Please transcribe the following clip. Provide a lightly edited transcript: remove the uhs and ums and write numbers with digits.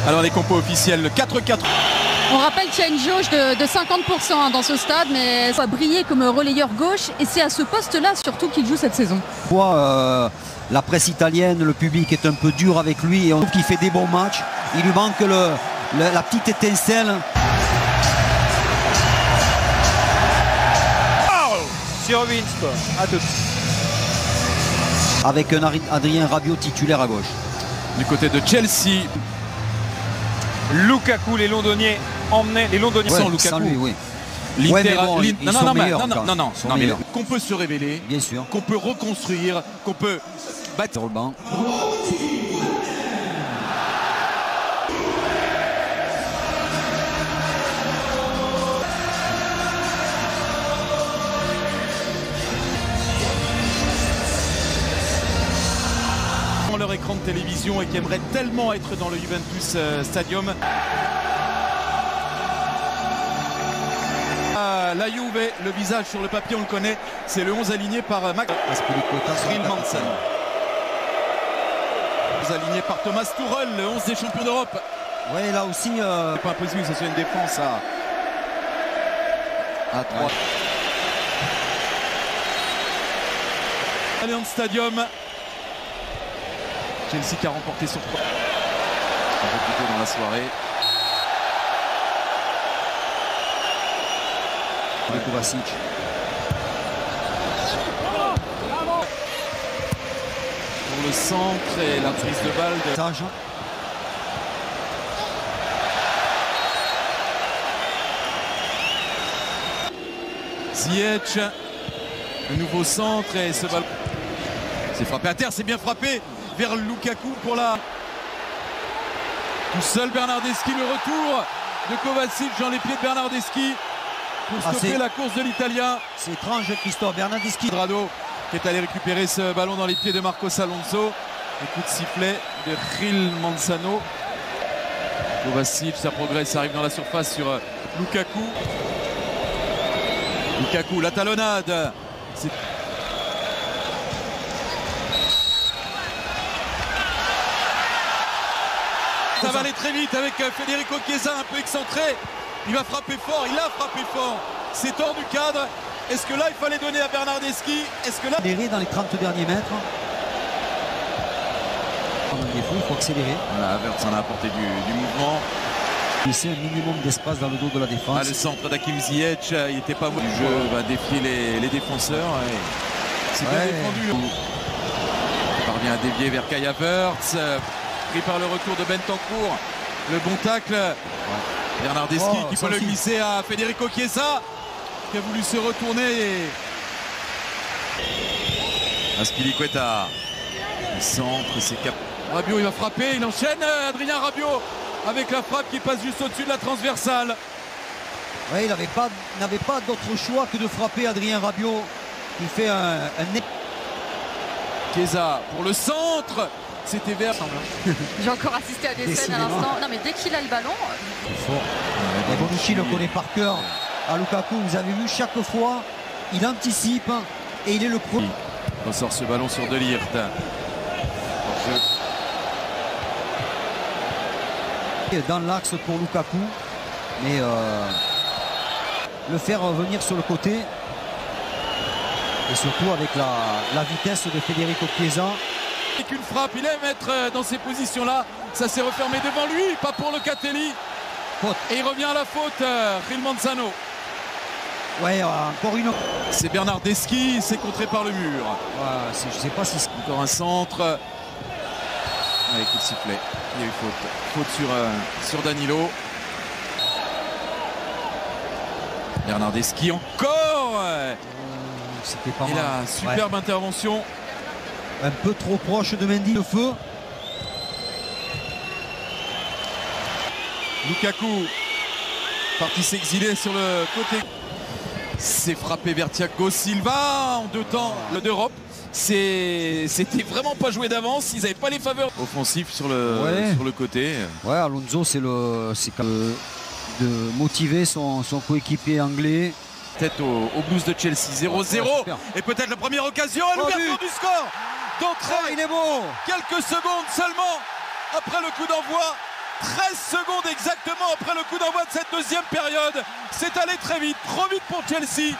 Alors les compos officiels, le 4-4. On rappelle qu'il y a une jauge de 50% dans ce stade, mais il va briller comme relayeur gauche et c'est à ce poste-là surtout qu'il joue cette saison. La presse italienne, le public est un peu dur avec lui et on trouve qu'il fait des bons matchs. Il lui manque la petite étincelle. Sur Winst, à tout. Avec un Adrien Rabiot titulaire à gauche. Du côté de Chelsea, Lukaku, les Londoniens emmenaient les Londoniens sans Ouais, Lukaku. sans lui, oui. L'Inter, Ouais, mais bon, ils sont meilleurs, non, sont meilleurs. qu'on peut se révéler, Bien sûr. qu'on peut reconstruire, qu'on peut battre. Sur le banc. Leur écran de télévision et qui aimeraient tellement être dans le Juventus Stadium. La Juve, le visage sur le papier, on le connaît, c'est le 11 aligné par Max Rilmanson. 11 aligné par Thomas Tuchel, le 11 des champions d'Europe. Ouais, là aussi. C'est pas impossible que ce soit une défense à 3. Ouais. Allianz Stadium. Chelsea qui a remporté sur 3. Un peu plus tôt dans la soirée. Kovacic. Pour le centre et la prise de balle de Sage. Ziyech. Le nouveau centre et ce ballon. C'est frappé à terre, c'est bien frappé vers Lukaku pour la. Tout seul Bernardeschi, le retour de Kovacic dans les pieds de Bernardeschi pour stopper la course de l'Italien. C'est étrange, Christophe Bernardeschi. Drado qui est allé récupérer ce ballon dans les pieds de Marcos Alonso. Et coup de sifflet de Gil Manzano. Kovacic, ça progresse, ça arrive dans la surface sur Lukaku. Lukaku, la talonnade. Ça va aller très vite avec Federico Chiesa un peu excentré. Il va frapper fort, il a frappé fort. C'est hors du cadre. Est-ce que là il fallait donner à Bernardeschi? Est-ce que là. Accélérer dans les 30 derniers mètres. Il faut accélérer. Voilà, Havertz en a apporté du mouvement. Laisser un minimum d'espace dans le dos de la défense. Ah, le centre d'Hakim Ziyech, il n'était pas mauvais. Le jeu va défier les défenseurs. C'est bien défendu. Il parvient à dévier vers Kai Havertz. Pris par le retour de Bentancur. Le bon tacle. Bernardeschi qui peut le glisser à Federico Chiesa qui a voulu se retourner. Azpilicueta. Le centre, c'est cap. Rabiot, il va frapper, il enchaîne. Adrien Rabiot avec la frappe qui passe juste au-dessus de la transversale. Oui, il n'avait pas d'autre choix que de frapper Adrien Rabiot. Il fait un... Chiesa pour le centre. C'était vert. J'ai encore assisté à des scènes à l'instant. Non mais dès qu'il a le ballon. C'est fort. Bonucci le connaît par cœur. À Lukaku, vous avez vu chaque fois, il anticipe et il est le premier. Il ressort ce ballon sur De Ligt. Dans l'axe pour Lukaku, mais le faire venir sur le côté et surtout avec la vitesse de Federico Chiesa. Avec une frappe, il aime être dans ces positions-là. Ça s'est refermé devant lui, pas pour Locatelli. Faute. Et il revient à la faute, Gil Manzano. Ouais, encore une. C'est Bernardeschi, c'est contré par le mur. Ouais, je sais pas si c'est. Encore un centre. Allez, coup de sifflet. Il y a eu faute. Faute sur Danilo. Bernardeschi encore. C'était pas mal. Et là, superbe intervention. Un peu trop proche de Mendy, le feu. Lukaku parti s'exiler sur le côté. C'est frappé vers Thiago Silva en 2 temps d'Europe. C'était vraiment pas joué d'avance. Ils n'avaient pas les faveurs offensives sur le côté. Ouais, Alonso, c'est de motiver son coéquipier anglais. Tête au Blues de Chelsea. 0-0. Et peut-être la première occasion à l'ouverture du score. D'entrée. Il est beau. Quelques secondes seulement après le coup d'envoi. 13 secondes exactement après le coup d'envoi de cette deuxième période. C'est allé très vite, trop vite pour Chelsea.